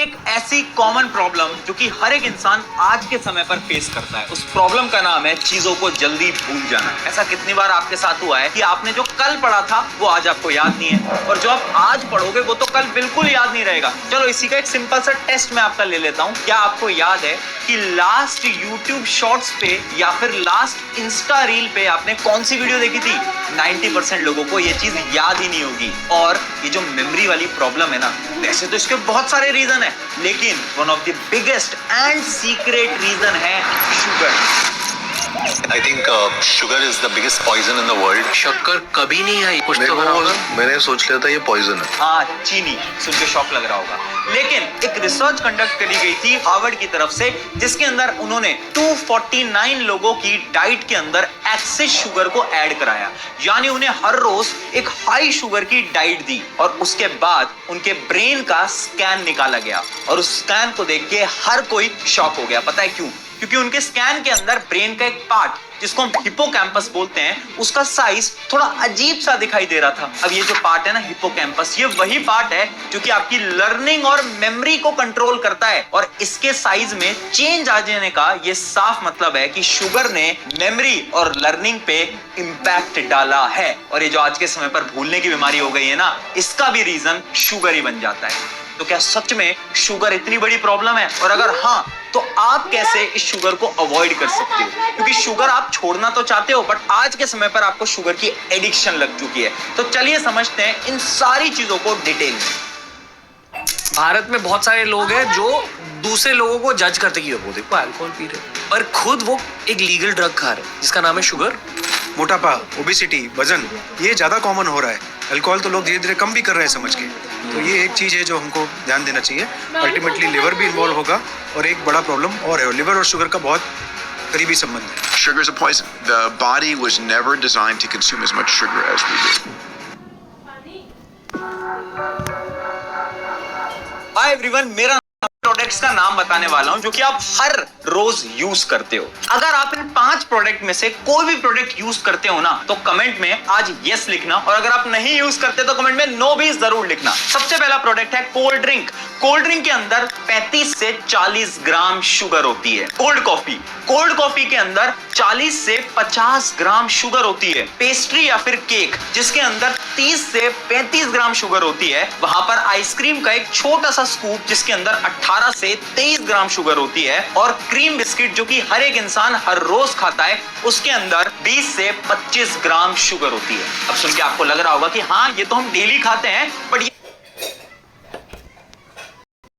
एक ऐसी common problem जो कि हर एक इंसान आज के समय पर फेस करता है। उस प्रॉब्लम का नाम है चीजों को जल्दी भूल जाना। ऐसा कितनी बार आपके साथ हुआ है कि आपने जो कल पढ़ा था वो आज आपको याद नहीं है, और जो आप आज पढ़ोगे वो तो कल बिल्कुल याद नहीं रहेगा। चलो इसी का एक सिंपल सा टेस्ट मैं आपका ले लेता हूँ। क्या आपको याद है कि लास्ट यूट्यूब शॉर्ट्स पे या फिर लास्ट इंस्टा रील पे आपने कौन सी वीडियो देखी थी? 90% लोगों को ये चीज याद ही नहीं होगी। और ये जो मेमोरी वाली प्रॉब्लम है ना, वैसे तो इसके बहुत सारे रीजन है, लेकिन one of the biggest and secret reason है sugar. I think sugar is the biggest poison in the world. शक्कर कभी नहीं आई, कुछ तो बना होगा। मैंने सोच लिया था ये पॉइजन है। हाँ, चीनी सुन के शॉक लग रहा होगा, लेकिन एक रिसर्च कंडक्ट करी गई थी हार्वर्ड की तरफ से, जिसके अंदर उन्होंने 249 लोगों की डाइट के अंदर एक्सेस शुगर को ऐड कराया, यानी उन्हें हर रोज एक हाई शुगर की डाइट दी, और उसके बाद उनके ब्रेन का स्कैन निकाला गया, और उस स्कैन को देख के हर कोई शॉक हो गया। पता है क्यों? क्योंकि उनके स्कैन के अंदर ब्रेन का एक पार्ट जिसको हम हिपोकैम्पस बोलते हैं, उसका साइज थोड़ा अजीब सा दिखाई दे रहा था। अब ये जो पार्ट है ना हिपोकैम्पस, ये वही पार्ट है जो कि आपकी लर्निंग और मेमोरी को कंट्रोल करता है, और इसके साइज में चेंज आ जाने का ये साफ मतलब है कि शुगर ने मेमोरी और लर्निंग पे इंपैक्ट डाला है। और ये जो आज के समय पर भूलने की बीमारी हो गई है ना, इसका भी रीजन शुगर ही बन जाता है। तो क्या सच में शुगर इतनी बड़ी प्रॉब्लम है? और अगर हाँ, तो आप कैसे इस शुगर को अवॉइड कर सकते हो? क्योंकि शुगर आप छोड़ना तो चाहते हो, बट आज के समय पर आपको शुगर की एडिक्शन लग चुकी है। तो चलिए समझते हैं इन सारी चीजों को डिटेल में। भारत में बहुत सारे लोग हैं जो दूसरे लोगों को जज करते कि वो देखो अल्कोहल पी रहे, पर खुद वो एक लीगल ड्रग खा रहे जिसका नाम है शुगर। मोटापा, ओबेसिटी, वजन, ये ज़्यादा कॉमन हो रहा है। अल्कोहल तो लोग धीरे धीरे कम भी कर रहे हैं समझ के। तो ये एक चीज़ है जो हमको ध्यान देना चाहिए। अल्टीमेटली लिवर भी इन्वॉल्व होगा, और एक बड़ा प्रॉब्लम और है, लिवर और शुगर का बहुत करीबी संबंध है। Sugar is a poison. The body was never designed to consume as much sugar as we do. Hi everyone, मेरा प्रोडक्ट्स का नाम बताने वाला हूं जो कि आप हर रोज यूज करते हो। अगर आप इन 5 प्रोडक्ट में से कोई भी प्रोडक्ट यूज करते हो ना, तो कमेंट में आज यस लिखना, और अगर आप नहीं यूज करते तो कमेंट में नो भी जरूर लिखना। सबसे पहला प्रोडक्ट है कोल्ड ड्रिंक। कोल्ड ड्रिंक के अंदर 35 से 40 ग्राम शुगर होती है। कोल्ड कॉफी के अंदर 40 से 50 ग्राम शुगर होती है। पेस्ट्री या फिर केक जिसके अंदर 30 से 35 ग्राम शुगर होती है। वहां पर आइसक्रीम का एक छोटा सा स्कूप जिसके अंदर 18 से 23 ग्राम शुगर होती है, और क्रीम बिस्किट जो कि हर एक इंसान हर रोज खाता है, उसके अंदर 20 से 25 ग्राम शुगर होती है। अब सुन के आपको लग रहा होगा कि हाँ, ये तो हम डेली खाते हैं, बट ये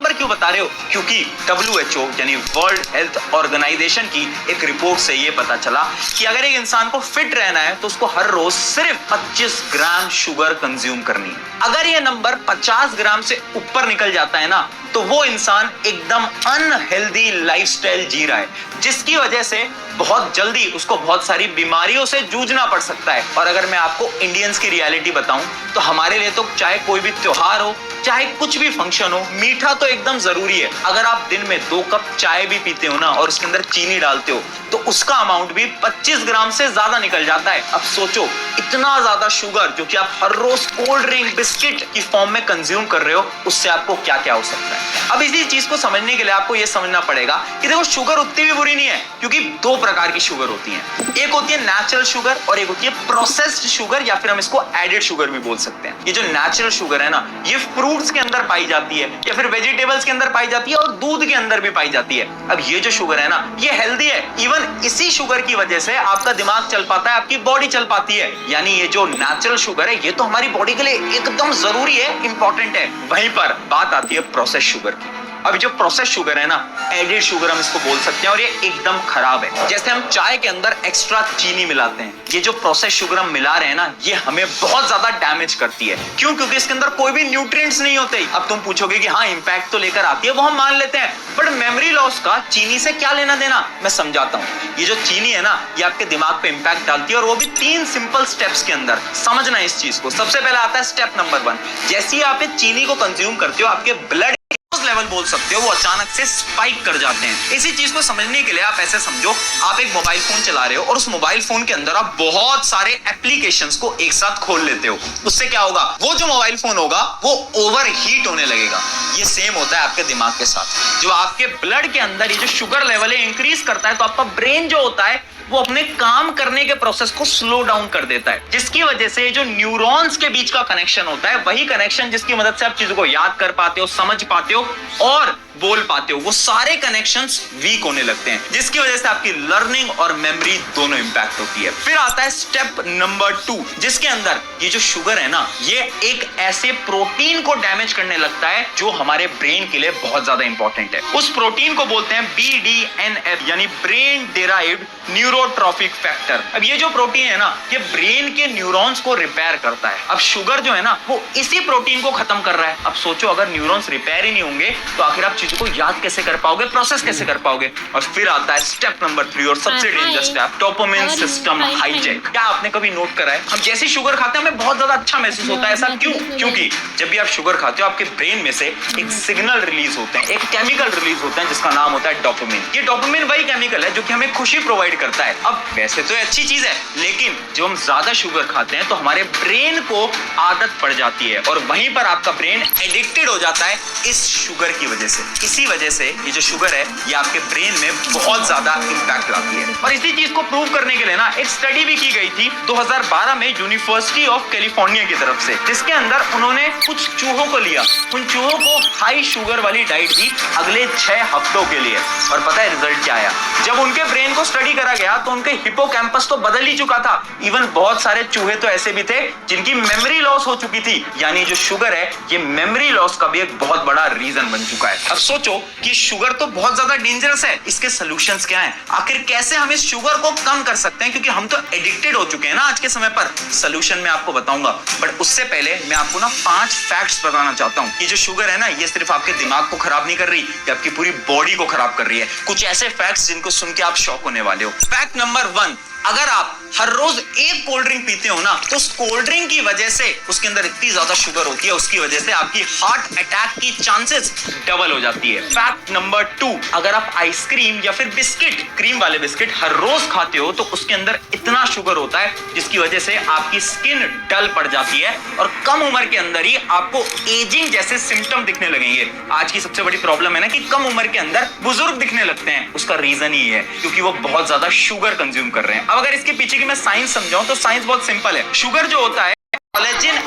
क्यों बता रहे हो? क्योंकि WHO यानी वर्ल्ड हेल्थ ऑर्गेनाइजेशन की एक रिपोर्ट से ये पता चला कि अगर एक इंसान को फिट रहना है तो उसको हर रोज सिर्फ 25 ग्राम शुगर कंज्यूम करनी है। अगर ये नंबर 50 ग्राम से ऊपर निकल जाता है ना, तो वो इंसान एकदम अनहेल्दी लाइफस्टाइल जी रहा है, जिसकी वजह से बहुत जल्दी उसको बहुत सारी बीमारियों से जूझना पड़ सकता है। और अगर मैं आपको इंडियंस की रियलिटी बताऊं, तो हमारे लिए तो चाहे कोई भी त्योहार हो, चाहे कुछ भी फंक्शन हो, मीठा तो एकदम जरूरी है। अगर आप दिन में 2 कप चाय भी पीते हो ना, और उसके अंदर चीनी डालते हो, तो उसका अमाउंट भी 25 ग्राम से ज्यादा निकल जाता है। अब सोचो, इतना ज्यादा शुगर जो कि आप हर रोज कोल्ड ड्रिंक बिस्किट की फॉर्म में कंज्यूम कर रहे हो, उससे आपको क्या क्या हो सकता है। अब इसी चीज को समझने के लिए आपको यह समझना पड़ेगा कि देखो, शुगर उतनी भी बुरी नहीं है, क्योंकि 2 प्रकार की शुगर होती है। एक होती है नेचुरल शुगर, और एक होती है प्रोसेस्ड शुगर, या फिर हम इसको एडेड शुगर भी बोल सकते हैं। ये जो नेचुरल शुगर है ना, ये फ्रूट्स के अंदर पाई जाती है, या फिर वेजिटेबल्स के अंदर पाई जाती है, और दूध के अंदर भी पाई जाती है। अब ये जो शुगर है ना, ये हेल्दी है। इवन इसी शुगर की वजह से आपका दिमाग चल पाता है, आपकी बॉडी चल पाती है। यानी ये जो नेचुरल शुगर है, ये तो हमारी बॉडी के लिए एकदम जरूरी है, इंपॉर्टेंट है। वहीं पर बात आती है प्रोसेस शुगर की। अब जो प्रोसेस शुगर है ना, एडेड शुगर हम इसको बोल सकते हैं, और ये एकदम खराब है। जैसे हम चाय के अंदर एक्स्ट्रा चीनी मिलाते हैं, ये जो प्रोसेस शुगर हम मिला रहे हैं ना, ये हमें बहुत ज्यादा डैमेज करती है। क्यों? क्योंकि इसके अंदर कोई भी न्यूट्रिएंट्स नहीं होते। अब तुम पूछोगे कि हाँ, इंपैक्ट तो लेकर आती है, वो हम मान लेते हैं, बट मेमोरी लॉस का चीनी से क्या लेना देना, मैं समझाता हूँ। ये जो चीनी है ना, ये आपके दिमाग पे इंपैक्ट डालती है, और वो भी 3 सिंपल स्टेप्स के अंदर। समझना इस चीज को। सबसे पहले आता है स्टेप नंबर 1। जैसे ही आप चीनी को कंज्यूम करते हो, आपके ब्लड लेवल लेवल बोल सकते हो, वो अचानक से स्पाइक कर जाते हैं। इसी चीज को समझने के लिए आप ऐसे समझो, आप एक मोबाइल फोन चला रहे हो और उस मोबाइल फोन के अंदर आप बहुत सारे एप्लीकेशंस को एक साथ खोल लेते हो। उससे क्या होगा, वो जो मोबाइल फोन होगा वो ओवर हीट होने लगेगा। ये सेम होता है आपके दिमाग के साथ। जो आपके ब्लड के अंदर ये जो शुगर लेवल है इंक्रीज करता है, तो आपका ब्रेन जो होता है वो अपने काम करने के प्रोसेस को स्लो डाउन कर देता है, जिसकी वजह से जो न्यूरॉन्स के बीच का कनेक्शन होता है, वही कनेक्शन जिसकी मदद से आप चीजों को याद कर पाते हो, समझ पाते हो और बोल पाते हो, वो सारे कनेक्शंस वीक होने लगते हैं, जिसकी वजह से आपकी लर्निंग और मेमोरी दोनों इंपैक्ट होती है। फिर आता है स्टेप नंबर 2, जिसके अंदर ये जो शुगर है ना, ये एक ऐसे प्रोटीन को डैमेज करने लगता है जो हमारे ब्रेन के लिए बहुत ज्यादा इंपॉर्टेंट है। उस प्रोटीन को बोलते हैं BDNF, यानी ब्रेन डेराइव्ड न्यूरोट्रॉफिक फैक्टर। अब ये जो प्रोटीन है ना, ये ब्रेन के न्यूरॉन्स को रिपेयर करता है। अब शुगर जो है ना, वो इसी प्रोटीन को खत्म कर रहा है। अब सोचो, अगर न्यूरॉन्स रिपेयर ही नहीं होंगे तो आखिर आप चीजों को याद कैसे कर पाओगे, प्रोसेस कैसे कर पाओगे। और फिर आता है स्टेप नंबर 3 और सबसे danger step, dopamine system hijack. क्या आपने कभी नोट करा है, हम जैसे शुगर खाते हैं हमें बहुत ज्यादा अच्छा महसूस होता है। ऐसा क्यों? क्योंकि जब भी आप शुगर खाते हो आपके ब्रेन में से एक सिग्नल रिलीज होते हैं, एक केमिकल रिलीज होता है जिसका नाम होता है डोपामिन। ये डोपामिन वही केमिकल है जो कि हमें खुशी प्रोवाइड करता है। अब वैसे तो ये अच्छी चीज है, लेकिन जब हम ज्यादा शुगर खाते हैं तो हमारे ब्रेन को आदत पड़ जाती है और वहीं पर आपका ब्रेन एडिक्टेड हो जाता है इस शुगर की वजह से। इसी वजह से ये जो शुगर है ये आपके ब्रेन में बहुत ज्यादा इंपैक्ट लाती है। और इसी चीज को प्रूव करने के लिए ना एक स्टडी भी की गई थी 2012 में यूनिवर्सिटी ऑफ कैलिफोर्निया की तरफ से, जिसके अंदर उन्होंने कुछ चूहों को लिया। उन चूहों को हाई शुगर वाली डाइट दी अगले 6 हफ्तों के लिए, और पता है रिजल्ट क्या आया? जब उनके ब्रेन को स्टडी करा गया तो उनके हिपोकैम्पस तो बदल ही चुका था। इवन बहुत सारे चूहे तो ऐसे भी थे जिनकी मेमोरी लॉस हो चुकी थी। यानी जो शुगर है ये मेमोरी लॉस का भी एक बहुत बड़ा रीजन बन चुका है। अब सोचो कि शुगर तो बहुत ज्यादा डेंजरस है, इसके सॉल्यूशंस क्या हैं? आखिर कैसे हम इस शुगर को कम कर सकते हैं, क्योंकि हम तो एडिक्टेड हो चुके हैं ना आज के समय पर। सॉल्यूशन मैं आपको बताऊंगा, बट उससे पहले मैं आपको ना 5 फैक्ट्स बताना चाहता हूं। ये जो शुगर है ना, ये सिर्फ आपके दिमाग को खराब नहीं कर रही, ये आपकी पूरी बॉडी को खराब कर रही है। कुछ ऐसे फैक्ट्स जिनको सुन के आप शॉक होने वाले हो। फैक्ट नंबर 1, अगर आप हर रोज एक कोल्ड ड्रिंक पीते हो ना, तो उस कोल्ड ड्रिंक की वजह से उसके अंदर इतनी ज्यादा शुगर होती है, उसकी वजह से आपकी हार्ट अटैक की चांसेस डबल हो जाती है। फैक्ट नंबर 2, अगर आप आइसक्रीम या फिर बिस्किट, क्रीम वाले बिस्किट हर रोज खाते हो तो उसके अंदर इतना शुगर होता है जिसकी वजह से आपकी स्किन डल पड़ जाती है और कम उम्र के अंदर ही आपको एजिंग जैसे सिम्टम दिखने लगेंगे। आज की सबसे बड़ी प्रॉब्लम है ना कि कम उम्र के अंदर बुजुर्ग दिखने लगते हैं। उसका रीजन ही है क्योंकि वो बहुत ज्यादा शुगर कंज्यूम कर रहे हैं। अब अगर इसके पीछे की मैं साइंस समझाऊं तो साइंस बहुत सिंपल है। शुगर जो होता है कोलेजन,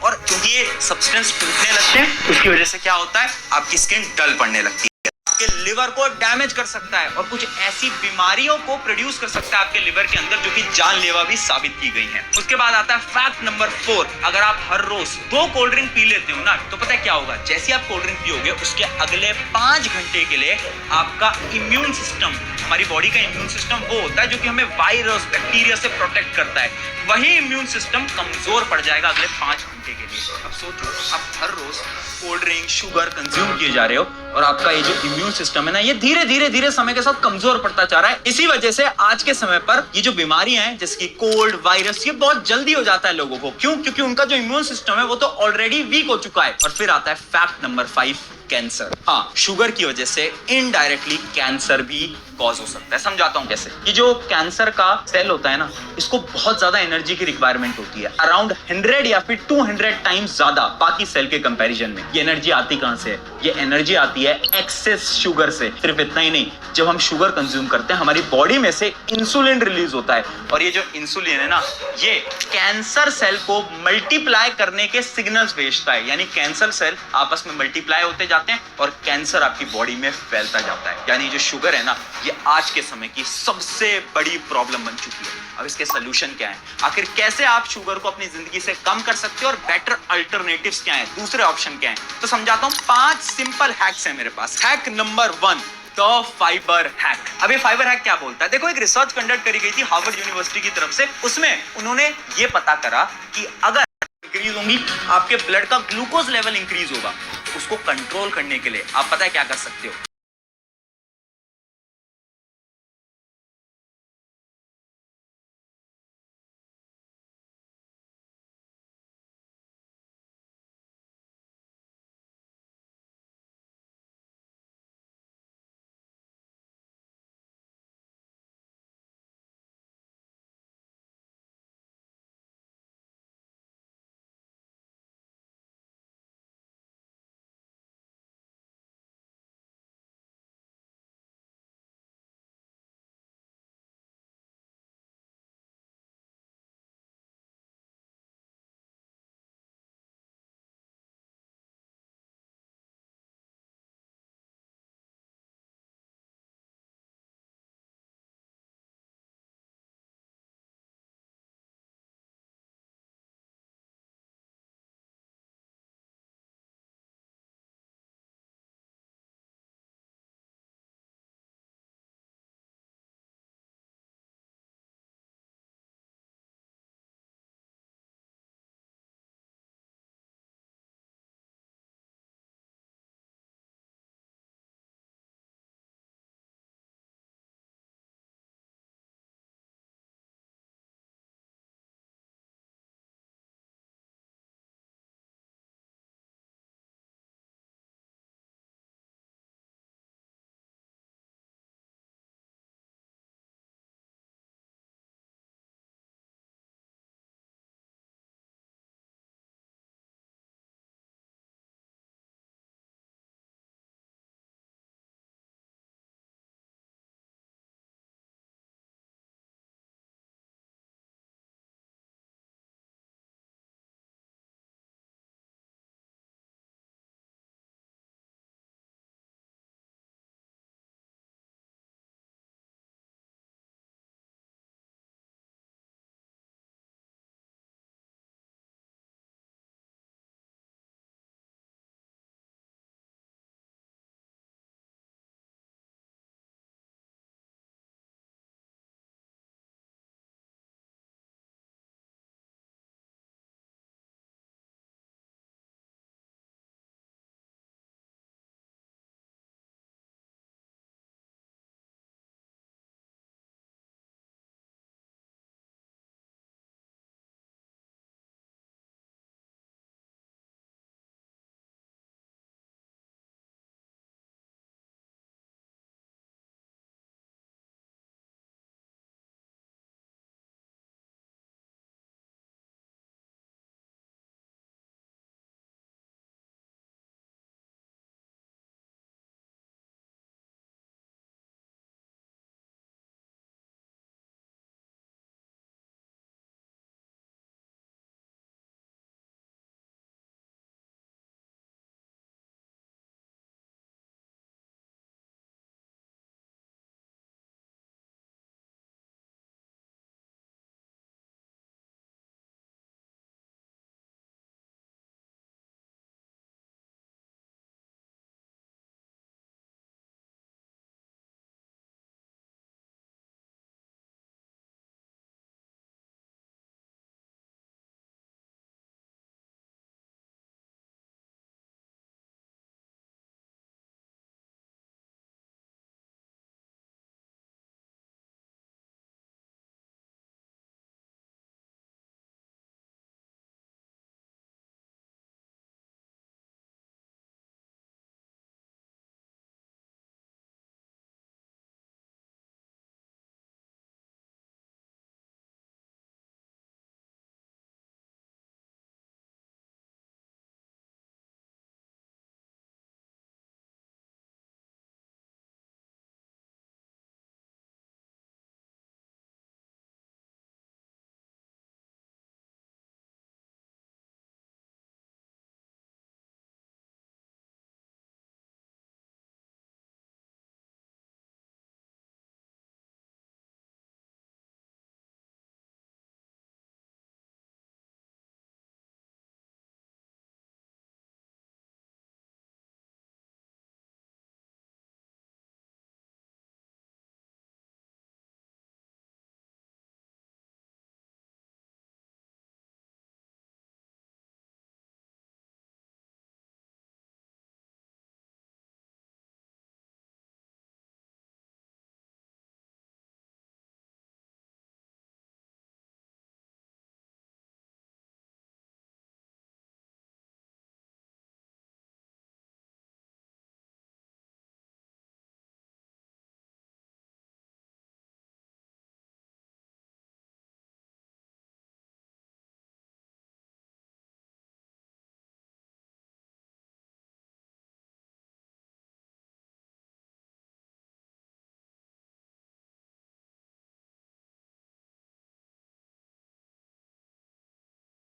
और क्योंकि ये सब्सटेंस टूटने लगते हैं उसकी वजह से क्या होता है, आपकी स्किन डल पड़ने लगती है, आपके लिवर को डैमेज कर सकता है और कुछ ऐसी बीमारियों को प्रोड्यूस कर सकता है आपके लिवर के अंदर जो कि जानलेवा भी साबित की गई है। उसके बाद आता है फैक्ट नंबर 4, अगर आप हर रोज 2 कोल्ड ड्रिंक पी लेते हो ना, तो पता है क्या होगा? जैसे आप कोल्ड ड्रिंक पियोगे उसके अगले 5 घंटे के लिए आपका इम्यून सिस्टम, हमारी बॉडी का इम्यून सिस्टम वो होता है जो कि हमें वायरस, बैक्टीरिया से प्रोटेक्ट करता है, वही इम्यून सिस्टम कमजोर पड़ जाएगा अगले 5 घंटे के लिए। अब सोचो, आप हर रोज कोल्ड ड्रिंक, शुगर कंज्यूम किए जा रहे हो और आपका ये जो इम्यून सिस्टम है ना, ये धीरे धीरे समय के साथ कमजोर पड़ता जा रहा है। इसी वजह से आज के समय पर ये जो बीमारियां हैं जैसे कि कोल्ड, वायरस, ये बहुत जल्दी हो जाता है लोगों को। क्यों? क्योंकि उनका जो इम्यून सिस्टम है वो तो ऑलरेडी वीक हो चुका है। और फिर आता है फैक्ट नंबर 5, कैंसर। हाँ, शुगर की वजह से इनडायरेक्टली कैंसर भी कॉज हो सकता है। समझाता हूं कैसे। ये जो कैंसर का सेल होता है ना, इसको बहुत ज्यादा एनर्जी की रिक्वायरमेंट होती है, अराउंड 100 या फिर 200 टाइम्स ज्यादा बाकी सेल के कंपैरिजन में। ये एनर्जी आती कहां से है? ये एनर्जी आती है एक्सेस शुगर से। सिर्फ इतना ही नहीं, जब हम शुगर कंज्यूम करते हैं हमारी बॉडी में से इंसुलिन रिलीज होता है, और ये जो इंसुलिन है ना, ये कैंसर सेल को मल्टीप्लाई करने के सिग्नल्स भेजता है। यानी कैंसर सेल आपस में मल्टीप्लाई होते जाते हैं और कैंसर आपकी बॉडी में फैलता जाता है। यानी जो शुगर है ना, ये आज के समय की सबसे बड़ी प्रॉब्लम बन चुकी है। अब इसके सॉल्यूशन क्या है? आखिर कैसे आप शुगर को अपनी जिंदगी से कम कर सकते हो और बेटर अल्टरनेटिव्स क्या हैं, दूसरे ऑप्शन क्या हैं? तो समझाता हूं। 5 सिंपल हैक्स है मेरे पास। Hack number 1, the fibre hack. अब ये फाइबर हैक क्या बोलता है? देखो, एक रिसर्च कंडक्ट करी गई थी हार्वर्ड यूनिवर्सिटी की तरफ से। उसमें उन्होंने ये पता करा कि अगर इंक्रीज होंगी, आपके ब्लड का ग्लूकोज लेवल इंक्रीज होगा। उसको कंट्रोल करने के लिए आप पता है क्या कर सकते हो?